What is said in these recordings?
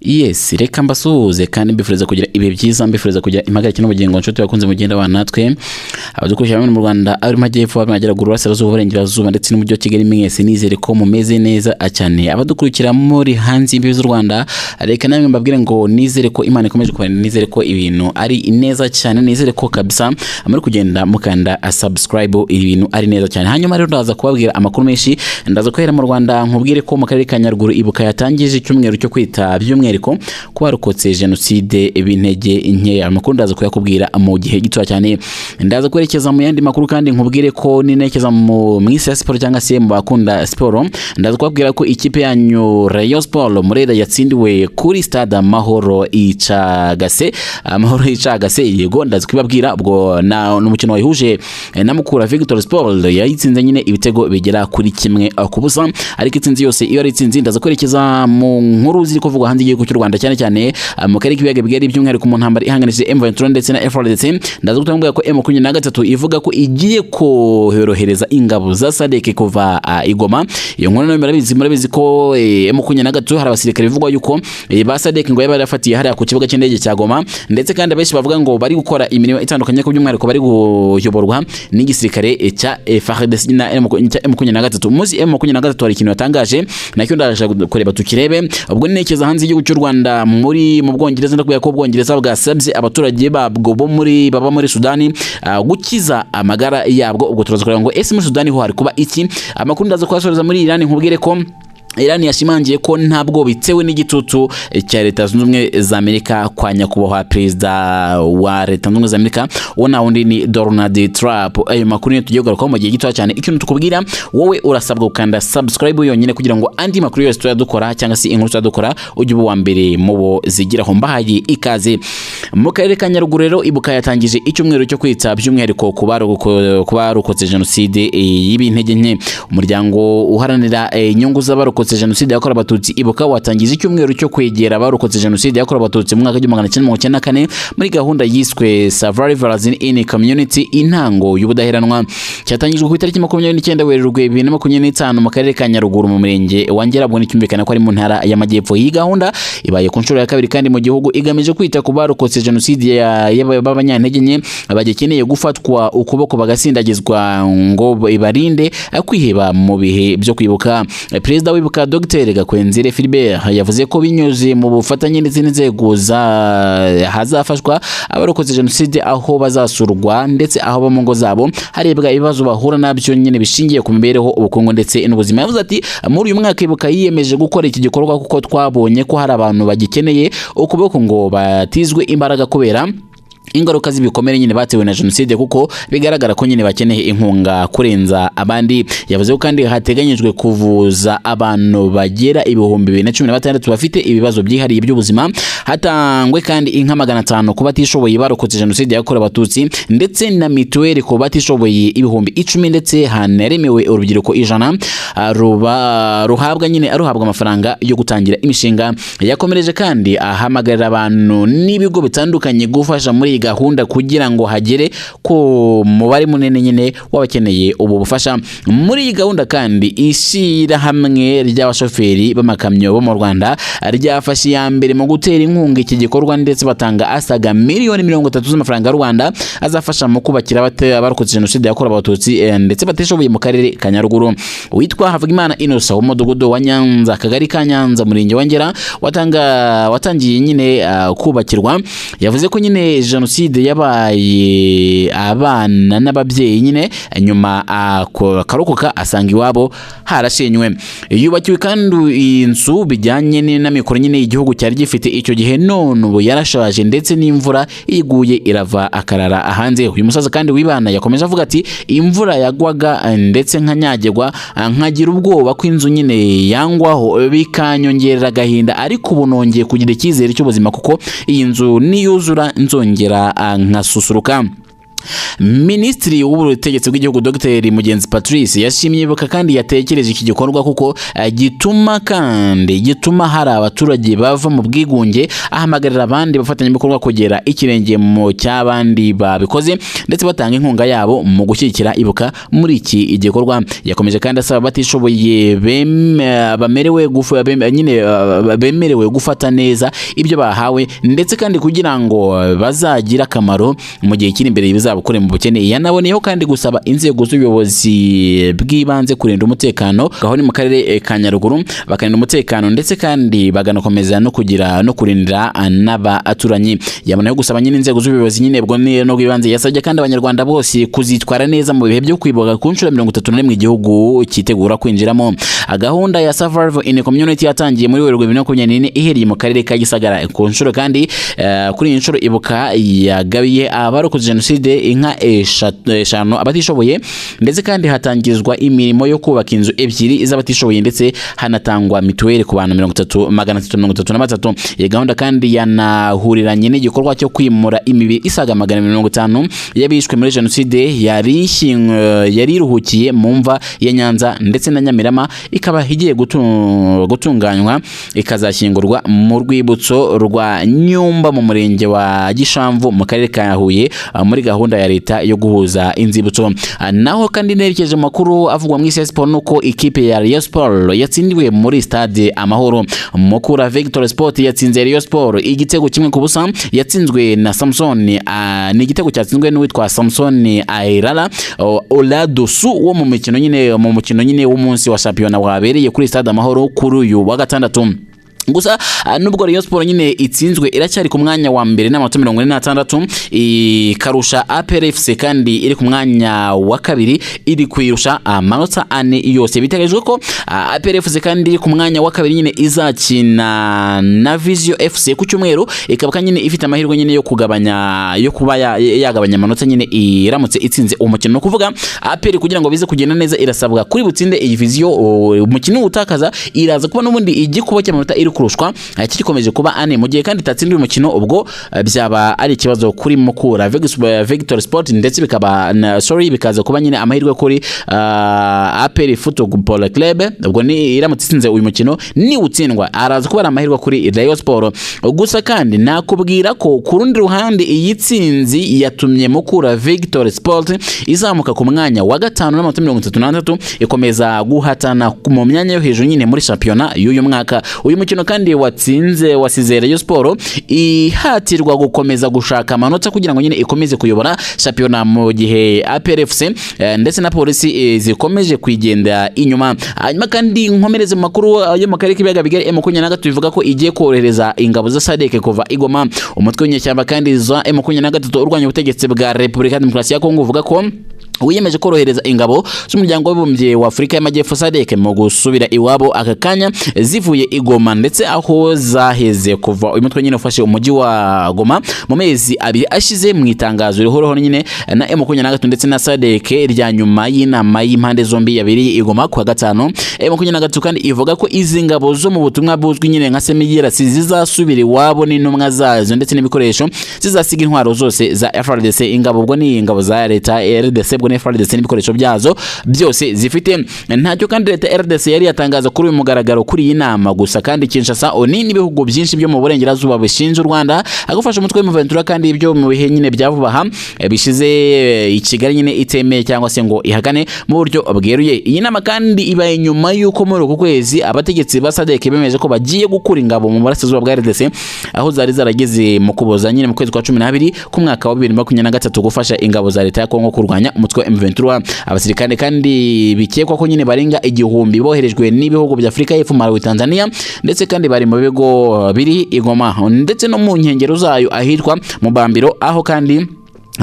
Yes, reka mbasuhuze kandi mbifuriza kugira ibe byiza, mbifuriza kugira impagarike n'ubugingo nshuti bakunze mugenda bana natwe abadukurikira mu Rwanda ari majyepfo abagera guru Burasirazuba Burengerazuba ndetse n'umujyi wa Kigali mwese nizere ko mumeze neza cyane. Abadukurikira muri hanze y'imbibi z'u Rwanda reka namwe mbabwire ngo nizere ko Imana ikomeje kubana, nizere ko ibintu ari neza cyane, nizere ko kabisa muri kugenda mukanda subscribe ibintu ari neza cyane. Hanyuma rero ndaza kubabwira amakuru menshi, ndaza kwera mu Rwanda nkubwire ko mu karere ka Nyaruguru ibuka yatangije icyumweru cyo kwita by'umweriko ko barokotse jenoside bintege inkeya. Amakuru ndaza kuyakubwira mu gihe gito cyane. Ndaza kwerekeza mu yandi makuru kandi nkubwire ko ninekeza mu isi ya siporo cyangwa se mu bakunda siporo. Ndaza kubabwira ko ikipe yanyu Rayon Sport Murera yatsindiwe kuri stade Amahoro Icagase. Amahoro Icagase yego, ndaza kubabwira ubwo n'umukino wahuje na Mukura Victory Sport yayitsinze nyine ibitego bigera kuri kimwe kubusa, ariko itsinzi yose iyo ari itsinzi. Ndaza kwerekeza mu nkuru ziri kuvugwa hanze y'igihugu cy'u Rwanda cyane cyane mu karere k'ibiyaga bigari by'umwihariko mu ntambara ihanganije M23 ndetse na FARDC. Ndaza gutambwira ko M23 ivuga ko igiye koherohereza ingabo za SADC kuva Igoma. Iyo nkuru nayo murabizi ko M23 hari abasirikare bivugwa yuko ba SADC ngo yaba yarafatiye hariya ku kibuga cy'indege cya Goma, ndetse kandi abenshi bavuga ngo bari gukora imirimo itandukanye ko by'umwihariko bari guyoborwa n'igisirikare cya FARDC na M23. Muzi M23 hari ikintu yatangaje nacyo ndaje kureba tukirebe. Ubwo ninekeza hanze y'igihugu cy'u Rwanda mu Bwongereza, ndakubwira ko Bwongereza bwasabye abaturage babwo baba muri Sudani gukiza amagara yabwo. Ubwo turaza kureba ngo ese muri Sudani ho hari kuba iki. Amakuru ndaza kwasoreza muri Iran nkubwire ko Iran yashimangiye ko ntabwo bitewe n'igitutu cya Leta Zunze Ubumwe za Amerika kwa nyakubahwa perezida wa Leta Zunze Ubumwe za Amerika wona wundi ni Donald Trump. Ayo makuru ni tugiye kugarukaho mu gihe gito cyane. Ikintu tukubwira wowe urasabwa gukanda subscribe yonyine kugira ngo andi makuru yose tuyadukora cyangwa se inkuru tuyadukora ujye uba wa mbere mu bo zigiraho. Mbahaye ikaze. Mu karere ka Nyaruguru rero ibuka yatangije icyumweru cyo kwita by'umwihariko ku barokotse jenoside y'ibintege nke. Umuryango uharanira inyungu z'abarokotse jenoside yakorewe abatutsi ibuka watangije icyumweru cyo kwegera abarokotse jenoside yakorewe abatutsi mu mwaka wa 1994 muri gahunda yiswe Survivors in Community, intango y'ubudaheranwa. Cyatangijwe ku itariki 29 Werurwe 2025 mu karere ka Nyaruguru mu murenge wa Ngerabwo, n'icyumvikana ko ari mu ntara y'Amajyepfo. Iyi gahunda ibaye ku nshuro ya kabiri kandi mu gihugu, igamije kwita ku barokotse jenoside y'abanyantege nke bagikeneye gufatwa ukuboko bagasindagizwa ngo ibarinde kwiheba mu bihe byo kwibuka. Perezida w'ibuka Dr Gakwenzire Philbert yavuze ko binyuze mu bufatanye ndetse n'inzego hazafashwa abarokotse jenoside aho bazasurwa ndetse aho ba mu ngo zabo harebwa ibibazo bahura nabyo nyine bishingiye ku mibereho, ubukungu ndetse n'ubuzima. Yavuze ati muri uyu mwaka ibuka yiyemeje gukora iki gikorwa kuko twabonye ko hari abantu bagikeneye ukuboko ngo batizwe imbaraga kubera ingaruka z'ibikomere nyine batewe na jenoside, kuko bigaragara ko nyine bakeneye inkunga kurenza abandi. Yavuze ko kandi hateganyijwe kuvuza abantu bagera 2016 bafite ibibazo byihariye by'ubuzima. Hatangwe kandi inka 500 ku batishoboye barokotse jenoside yakorewe abatutsi ndetse na mituweli ku batishoboye 10,000, ndetse haneremewe urubyiruko 100 ruhabwa amafaranga yo gutangira imishinga. Yakomereje kandi ahamagarira abantu n'ibigo bitandukanye gufasha muri gahunda kugira ngo hagere ko mubare munene nyine wabakeneye ubu bufasha. Muri iyi gahunda kandi ishyirahamwe ry'abashoferi b'amakamyo bo mu Rwanda ryafashe ya mbere mu gutera inkunga iki gikorwa, ndetse batanga asaga miliyoni 30 z'amafaranga y'u Rwanda azafasha mu kubakira abarokotse jenoside yakorewe abatutsi ndetse batishoboye mu karere ka Nyaruguru. Witwa Havugimana Innocent w'umudugudu wa Nyanza, akagari ka Nyanza, murenge wa Ngera, watangiye nyine kubakirwa. Yavuze ko nyine jenoside yabaye abana n'ababyeyi nyine nyuma akarokoka asanga iwabo harashenywe. Yubakiwe kandi inzu bijyanye n'amikoro nyine igihugu cyari gifite icyo gihe, none ubu yarashaje ndetse n'imvura iguye irava akarara hanze. Uyu musaza kandi wibana yakomeje avuga ati imvura yagwaga ndetse nkanyagirwa nkagira ubwoba ko inzu nyine yangwaho bikanyongerera agahinda, ariko ubu nongeye kugira icyizere cy'ubuzima kuko iyi nzu niyuzura nzongera nkasusuruka. Minisitiri w'ubutegetsi bw'igihugu Dr Mugenzi Patrice yashimye ibuka kandi yatekereje iki gikorwa kuko gituma hari abaturage bava mu bwigunge, ahamagarira abandi bafatanya ibikorwa kugera ikirenge mu cy'abandi babikoze ndetse batanga inkunga yabo mu gushyigikira ibuka muri iki gikorwa. Yakomeje kandi asaba batishoboye bemerewe gufata neza ibyo bahawe ndetse kandi kugira ngo bazagira akamaro mu gihe kiri imbere bizabukore mu bukene. Yanaboneyeho kandi gusaba inzego z'ubuyobozi bw'ibanze kurinda umutekano gaho ni mu karere ka Nyaruguru, bakarinda umutekano ndetse kandi baganakomeza no kurindira n'abaturanyi. Yaboneyeho gusaba nyine inzego z'ubuyobozi nyine bwo no bw'ibanze. Yasabye kandi abanyarwanda bose kuzitwara neza mu bihe byo kwiboga ku nshuro 31 igihugu kitegura kwinjiramo. Gahunda ya Survival in Community yatangiye muri 2024 ihereye mu karere ka Gisagara. Ku nshuro kandi kuri iyi nshuro ibuka yagabiye abarokoze jenoside inka 5 abatishoboye ndetse kandi hatangizwa imirimo yo kubaka inzu 2 iz'abatishoboye ndetse hanatangwa mituweli ku bantu 333. Iyi gahunda kandi yanahuriranye n'igikorwa cyo kwimura imibiri isaga 150 yabishwe muri jenoside yari iruhukiye mu mva ya Nyanza ndetse na Nyamirama, ikaba igiye gutunganywa ikazashyingurwa mu rwibutso rwa Nyumba mu murenge wa Gishamvu mu karere ka Huye muri gahunda ya leta yo guhuza inzibutso. Naho kandi nerekeje makuru avugwa mu isi sport nuko ikipe ya Rayon Sport yatsindiwe muri stade Amahoro. Mukura Victory Sport yatsinze Rayon Sport igitego kimwe ku busa, yatsinzwe na Samson ni igitego cyatsinzwe n'uwitwa Samson Airala Oladosu wo mu mukino nyine w'umunsi wa championnat wabereye kuri stade Amahoro kuri uyu wa gatandatu. Gusa nubwo Rayon Sport nyine itsinzwe iracyari ku mwanya wa mbere n'amanota 46 ikarusha APR FC kandi iri ku mwanya wa kabiri iri kwirusha amanota 4 yose. Biteganyijwe ko APR FC kandi iri ku mwanya wa kabiri nyine izakina na Vision FC ku cyumweru, ikaba nyine ifite amahirwe nyine yo kuba yagabanya amanota nyine iramutse itsinze umukino. No kuvuga APR kugira ngo bize kugenda neza irasabwa kuri butsinde iyi Vision umukino utakaza iraza kuba n'ubundi igikuba cy'amanota iri kurushwa kikomeje kuba 4 mu gihe kandi tatsindiwe umukino, ubwo byaba ari ikibazo kuri Mukura Victory Sport ndetse bikaza kuba nyine amahirwe kuri APR Football Club. Ubwo ni iramutse itsinze uyu mukino ni utsindwa araza kuba amahirwe kuri Rayon Sport. Gusa kandi nakubwira ko ku rundi ruhande iyi tsinzi yatumye Mukura Victory Sport izamuka ku mwanya wa 5 n'amanota 33 ikomeza guhatana mu myanya yo hejuru nyine muri championnat y'uyu mwaka. Uyu mukino kandi wasize Rayon Sport ihatirwa gukomeza gushaka amanota kugira ngo nyine ikomeze kuyobora championnat mu gihe APR FC ndetse na polisi zikomeje kwigenda inyuma. Hanyuma kandi nkomereze mu makuru yo mu karere k'ibiyaga bigari M23 bivuga ko igiye korohereza ingabo za SADC kuva igoma. Umutwe w'inyeshyamba kandi za M23 urwanya ubutegetsi bwa Repubulika Demokarasi ya Kongo uvuga ko wiyemeje korohereza ingabo z'umuryango w'abibumbye wa Afrika y'Amajyepfo SADC mu gusubira iwabo aka kanya zivuye igoma ndetse aho zaheze kuva uyu mutwe nyine ufashe umujyi wa Goma mu mezi 2 ashize. Mu itangazo rihoroho nyine na M23 ndetse na SADC rya nyuma y'inama y'impande zombi yabereye igoma ku wa gatanu, M23 kandi ivuga ko izi ngabo zo mu butumwa buzwi nyine nka Semigera zizasubira iwabo n'intumwa zazo ndetse n'ibikoresho zizasiga intwaro zose za FARDC. Ingabo ubwo ni ingabo za leta RDC bwo FARDC n'ibikoresho byazo byose zifite. Ntacyo kandi leta RDC yari yatangaza kuri uyu mugaragaro kuri iyi nama. Gusa kandi Kinshasa oni n'ibihugu byinshi byo mu burengerazuba bishinja u Rwanda agufasha umutwe w'Umuventura kandi ibyo mu bihe nyine byavubaha bishize i Kigali nyine itemeye cyangwa se ngo ihagane mu buryo bweruye. Iyi nama kandi ibaye nyuma y'uko muri uku kwezi abategetsi ba SADC bemeje ko bagiye gukura ingabo mu burasirazuba bwa RDC aho zari zarageze mu kuboza nyine mu kwezi kwa 12 ku mwaka wa 2023 gufasha ingabo za leta ya Kongo kurwanya umutwe M23. Abasirikare kandi bikekwa ko nyine barenga 1000 boherejwe n'ibihugu bya Afrika y'Epfo, Malawi, Tanzania ndetse kandi bari mu bigo biri igoma ndetse no mu nkengero zayo ahitwa mu Bambiro aho kandi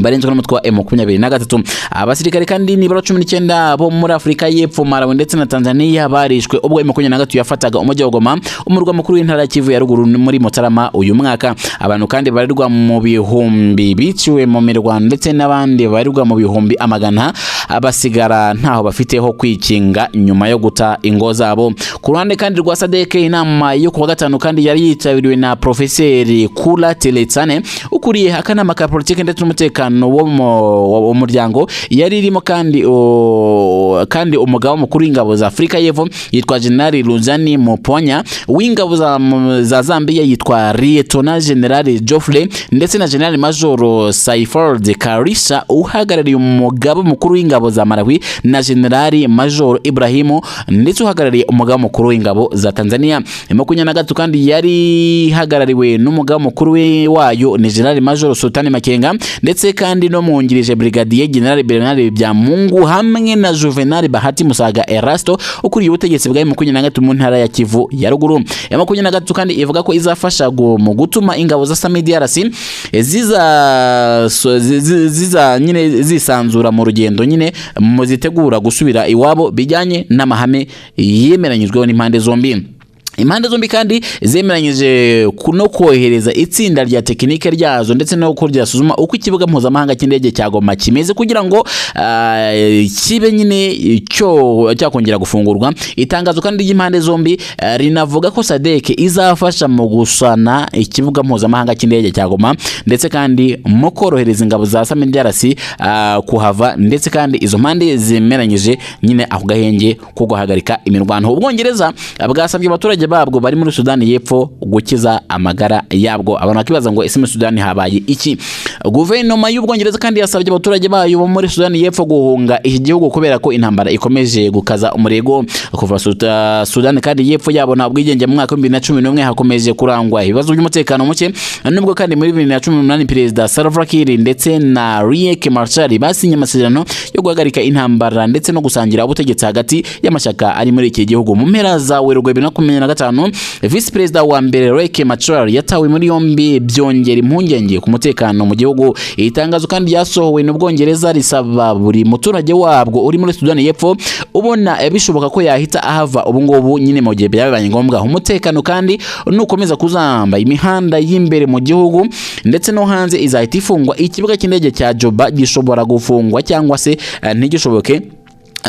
barenzwe n'umutwe wa M23. Abasirikare kandi nibara 19 bo muri Afrika y'Epfo, Malawi ndetse na Tanzania barishwe ubwo M23 yafataga umujyi wa Goma umurwa mukuru w'intara Kivu ya ruguru muri Mutarama uyu mwaka. Abantu kandi barirwa mu bihumbi biciwe mu mirwano ndetse n'abandi barirwa mu bihumbi amagana abasigara ntaho bafiteho kwikinga nyuma yo guta ingo zabo. Ku ruhande kandi rwa SADC inama yo kuwa gatanu kandi yari yitabiriwe na Profeseri Kula Teletsane ukuriye akanama ka politike ndetse n'umutekano w'umutekano wo muryango yari irimo kandi umugaba mukuru w'ingabo za Afrika y'Epfo yitwa General Luzani Moponya, w'ingabo za Zambia yitwa Lieutenant General Geoffrey, ndetse na General Major Saifold Karisa uhagarariye umugaba mukuru w'ingabo za Malawi, na General Major Ibrahimu ndetse uhagarariye umugaba mukuru w'ingabo za Tanzania. M23 kandi yari hagarariwe n'umugaba mukuru wayo ni General Major Sultani Makenga, ndetse kandi no mwungirije Brigadier General Bernard Byamungu hamwe na Juvenal Bahati Musaga Erasto ukuriye ubutegetsi bwa M23 mu ntara ya Kivu ya ruguru. M23 kandi ivuga ko izafasha mu gutuma ingabo za SAMIDRC ziza nyine zisanzura mu rugendo nyine muzitegura gusubira iwabo bijyanye n'amahame yemeranyijweho n'impande zombi. Impande zombi kandi zemeranyije no kohereza itsinda rya tekinike ryazo ndetse no kuryasuzuma uko ikibuga mpuzamahanga cy'indege cya Goma kimeze kugira ngo kibe nyine cyakongera gufungurwa. Itangazo kandi ry'impande zombi rinavuga ko SADC izafasha mu gusana ikibuga mpuzamahanga cy'indege cya Goma ndetse kandi mu korohereza ingabo za SAMIDRC kuhava, ndetse kandi izo mpande zemeranyije nyine ako gahenge ko guhagarika imirwano. Ubwongereza bwasabye abaturage babwo bari muri Sudani y'Epfo gukiza amagara yabwo. Abantu bakibaza ngo ese muri Sudani habaye iki? Guverinoma y'Ubwongereza kandi yasabye abaturage bayo bo muri Sudani y'Epfo guhunga iki gihugu kubera ko intambara ikomeje gukaza umurego. Kuva Sudani kandi y'Epfo yabona ubwigenge mu mwaka wa 2011 hakomeje kurangwa ibibazo by'umutekano muke, nubwo kandi muri 2018 Perezida Salva Kiir ndetse na Riek Machar basinye amasezerano yo guhagarika intambara ndetse no gusangira ubutegetsi hagati y'amashyaka ari muri iki gihugu. Mu mpera za Werurwe 2025 Vice President wa mbere Riek Machar yatawe muri yombi byongera impungenge ku mutekano mu gihugu. Itangazo kandi yasohowe n'Ubwongereza risaba buri muturage wabwo uri muri Sudani y'Epfo ubona bishoboka ko yahita ahava ubu ngubu nyine mu gihe byabanye ngombwa. Umutekano kandi nukomeza kuzamba imihanda y'imbere mu gihugu ndetse no hanze izahita ifungwa. Ikibuga cy'indege cya Juba gishobora gufungwa cyangwa se ntigishoboke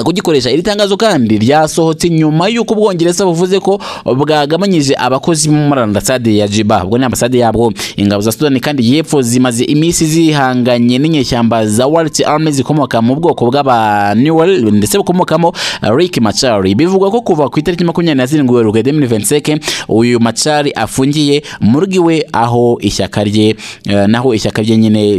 kugikoresha. Iri tangazo kandi ryasohotse nyuma y'uko Ubwongereza buvuze ko bwagabanyije abakozi muri ambasade ya Juba, ubwo ni ambasade yabwo. Ingabo za Sudani kandi y'Epfo zimaze imisi zihanganye n'inyeshyamba za White Army zikomoka mu bwoko bw'aba Nuer ndetse bukomokamo Riek Machar. Bivugwa ko kuva ku itariki 27 Werurwe 2025 uyu Machar afungiye mu rugiwe aho ishyaka rye nyine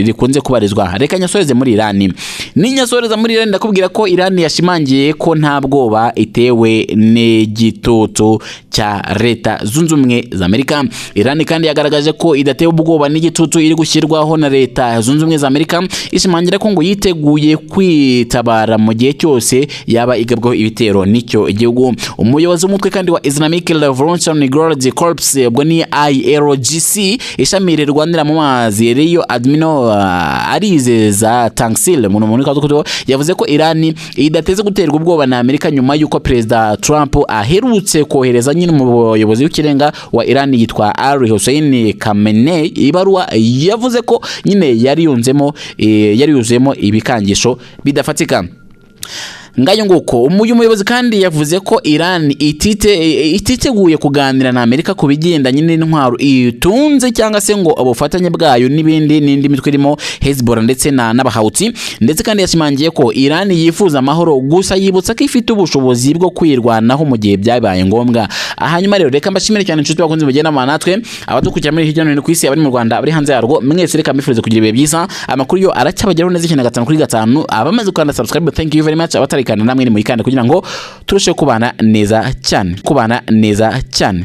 rikunze kubarizwa. Reka nyasoreze muri Iran. Ninyasoreza muri Iran ndakubwira ko Iran yashimangiye ko nta bwoba itewe n'igitutu cya Leta Zunze Ubumwe za Amerika. Iran kandi yagaragaje ko idatewe ubwoba n'igitutu iri gushyirwaho na Leta Zunze Ubumwe za Amerika, ishimangira ko ngo yiteguye kwitabara mu gihe cyose yaba igabwaho ibitero n'icyo igihugu. Umuyobozi w'umutwe kandi wa Islamic Revolutionary Guard Corps ubwo ni IRGC ishami rirwanira mu mazi Rio Admiral Arizeza Tanksil umuntu kadukuto yavuze ko Iran idateze guterwa ubwoba na Amerika nyuma y'uko Perezida Trump aherutse kohereza nyine mu bayobozi w'ikirenga wa Iran yitwa Ali Hussein Khamenei ibaruwa yavuze ko nyine yari yuzemo ibikangisho bidafatika. Ngayo nguko umuyobozi kandi yavuze ko Iran ititeguye kuganira na Amerika ku bigendanye n'intwaro itunze cyangwa se ngo ubufatanye bwayo n'indi mitwe irimo Hezbollah ndetse n'abahauti, ndetse kandi yashimangiye ko Iran yifuza amahoro gusa yibutsa ko ifite ubushobozi bwo kwirwanaho mu gihe byabaye ngombwa. Hanyuma rero reka mbashimire cyane inshuti bakunze mugenda natwe abadukurikira muri hirya no hino ku isi, abari mu Rwanda abari hanze yarwo, mwese reka mbifurize kugira ibihe byiza. Amakuru yo aracyabageraho neza 5/5 abamaze kwanda subscribe, thank you very much. Abatarikanda namwe ni muyikanda kugira ngo turusheho kubana neza cyane.